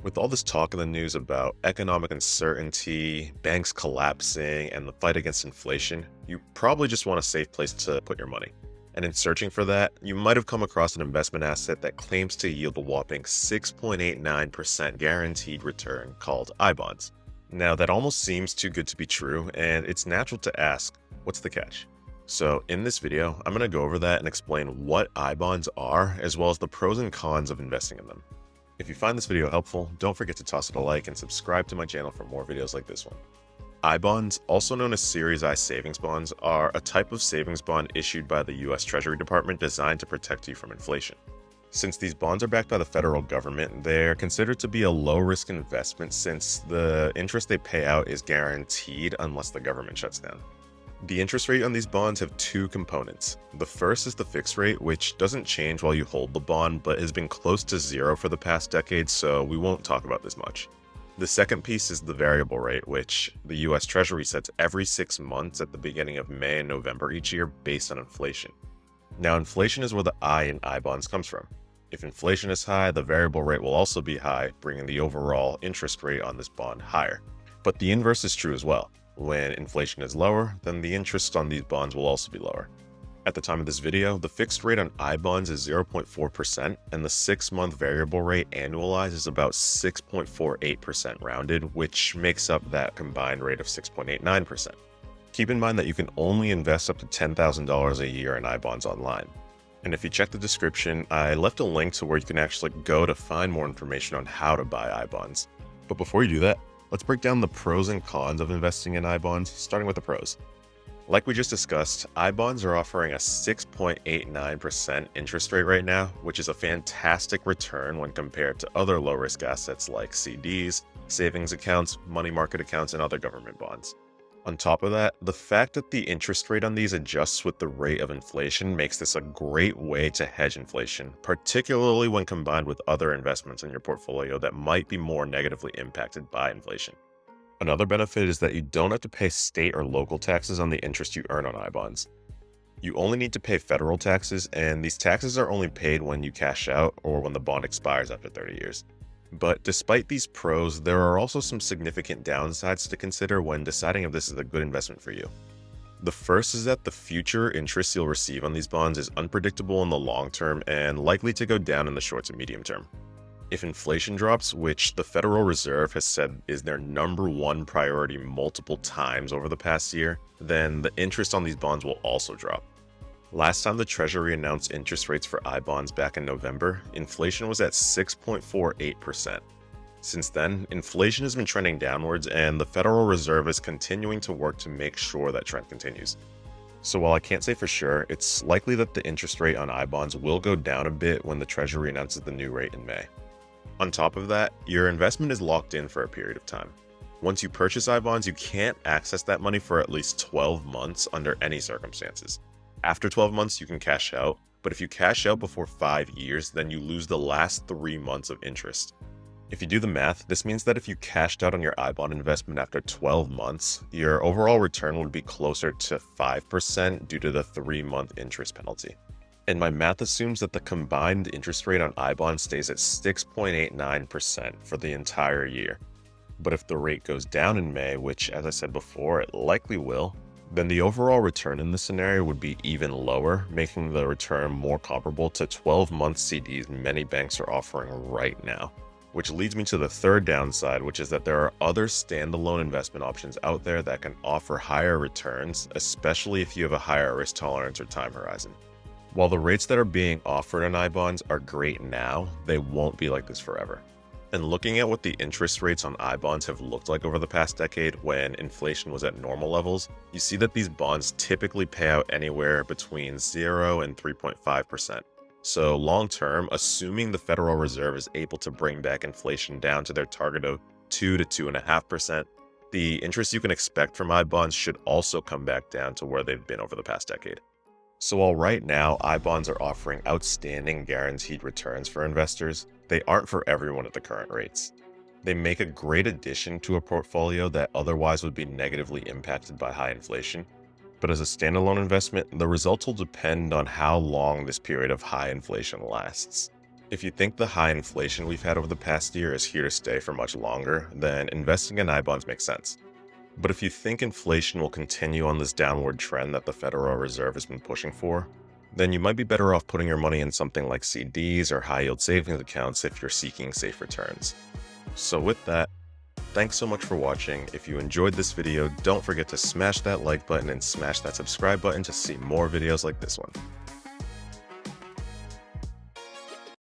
With all this talk in the news about economic uncertainty, banks collapsing, and the fight against inflation, you probably just want a safe place to put your money. And in searching for that, you might have come across an investment asset that claims to yield a whopping 6.89% guaranteed return called I bonds. Now, that almost seems too good to be true, and it's natural to ask, what's the catch? So, in this video, I'm going to go over that and explain what I bonds are, as well as the pros and cons of investing in them. If you find this video helpful, don't forget to toss it a like and subscribe to my channel for more videos like this one. I bonds, also known as Series I savings bonds, are a type of savings bond issued by the US Treasury Department designed to protect you from inflation. Since these bonds are backed by the federal government, they're considered to be a low-risk investment since the interest they pay out is guaranteed unless the government shuts down. The interest rate on these bonds have two components. The first is the fixed rate, which doesn't change while you hold the bond, but has been close to zero for the past decade, so we won't talk about this much. The second piece is the variable rate, which the US Treasury sets every 6 months at the beginning of May and November each year based on inflation. Now, inflation is where the I in I bonds comes from. If inflation is high, the variable rate will also be high, bringing the overall interest rate on this bond higher. But the inverse is true as well. When inflation is lower, then the interest on these bonds will also be lower. At the time of this video, the fixed rate on I bonds is 0.4%, and the 6-month variable rate annualized is about 6.48% rounded, which makes up that combined rate of 6.89%. Keep in mind that you can only invest up to $10,000 a year in I bonds online. And if you check the description, I left a link to where you can actually go to find more information on how to buy I bonds. But before you do that, let's break down the pros and cons of investing in I bonds, starting with the pros. Like we just discussed, I bonds are offering a 6.89% interest rate right now, which is a fantastic return when compared to other low-risk assets like CDs, savings accounts, money market accounts, and other government bonds. On top of that, the fact that the interest rate on these adjusts with the rate of inflation makes this a great way to hedge inflation, particularly when combined with other investments in your portfolio that might be more negatively impacted by inflation. Another benefit is that you don't have to pay state or local taxes on the interest you earn on I bonds. You only need to pay federal taxes, and these taxes are only paid when you cash out or when the bond expires after 30 years. But despite these pros, there are also some significant downsides to consider when deciding if this is a good investment for you. The first is that the future interest you'll receive on these bonds is unpredictable in the long term and likely to go down in the short to medium term. If inflation drops, which the Federal Reserve has said is their #1 priority multiple times over the past year, then the interest on these bonds will also drop. Last time the Treasury announced interest rates for I bonds back in November, inflation was at 6.48%. Since then, inflation has been trending downwards, and the Federal Reserve is continuing to work to make sure that trend continues. So while I can't say for sure, it's likely that the interest rate on I bonds will go down a bit when the Treasury announces the new rate in May. On top of that, your investment is locked in for a period of time. Once you purchase I bonds, you can't access that money for at least 12 months under any circumstances. After 12 months, you can cash out, but if you cash out before 5 years, then you lose the last 3 months of interest. If you do the math, this means that if you cashed out on your I bond investment after 12 months, your overall return would be closer to 5% due to the 3-month interest penalty. And my math assumes that the combined interest rate on I bonds stays at 6.89% for the entire year. But if the rate goes down in May, which as I said before, it likely will, then the overall return in this scenario would be even lower, making the return more comparable to 12-month CDs many banks are offering right now. Which leads me to the third downside, which is that there are other standalone investment options out there that can offer higher returns, especially if you have a higher risk tolerance or time horizon. While the rates that are being offered on I bonds are great now, they won't be like this forever. And looking at what the interest rates on I bonds have looked like over the past decade when inflation was at normal levels, you see that these bonds typically pay out anywhere between 0 and 3.5%. So long term, assuming the Federal Reserve is able to bring back inflation down to their target of 2 to 2.5%, the interest you can expect from I bonds should also come back down to where they've been over the past decade. So while right now I bonds are offering outstanding guaranteed returns for investors, they aren't for everyone at the current rates. They make a great addition to a portfolio that otherwise would be negatively impacted by high inflation. But as a standalone investment, the results will depend on how long this period of high inflation lasts. If you think the high inflation we've had over the past year is here to stay for much longer, then investing in I-bonds makes sense. But if you think inflation will continue on this downward trend that the Federal Reserve has been pushing for, then you might be better off putting your money in something like CDs or high-yield savings accounts if you're seeking safe returns. So with that, thanks so much for watching. If you enjoyed this video, don't forget to smash that like button and smash that subscribe button to see more videos like this one.